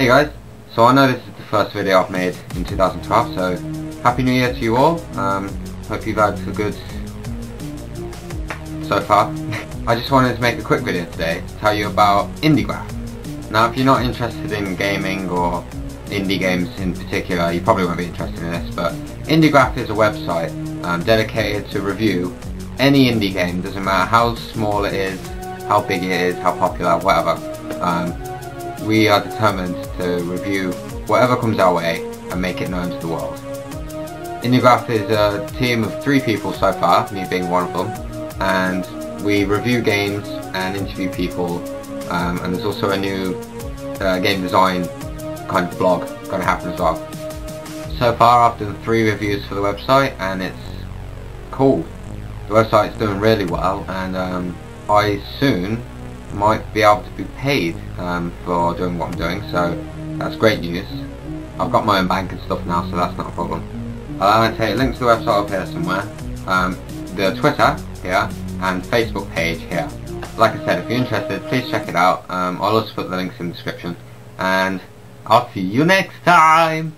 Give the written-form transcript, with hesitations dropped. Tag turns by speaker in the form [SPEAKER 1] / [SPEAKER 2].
[SPEAKER 1] Hey guys, so I know this is the first video I've made in 2012, so Happy New Year to you all. Hope you've had a good so far. I just wanted to make a quick video today to tell you about IndieGraph. Now if you're not interested in gaming or indie games in particular, you probably won't be interested in this, but IndieGraph is a website dedicated to review any indie game. Doesn't matter how small it is, how big it is, how popular, whatever. We are determined to review whatever comes our way and make it known to the world. IndieGraph is a team of 3 people so far, me being one of them, and we review games and interview people, and there's also a new game design kind of blog going to happen as well. So far I've done 3 reviews for the website and it's cool. The website's doing really well, and I soon might be able to be paid for doing what I'm doing, so that's great news. I've got my own bank and stuff now, so that's not a problem. I'll take links to the website up here somewhere, the Twitter here, and Facebook page here. Like I said, if you're interested, please check it out. I'll also put the links in the description, and I'll see you next time!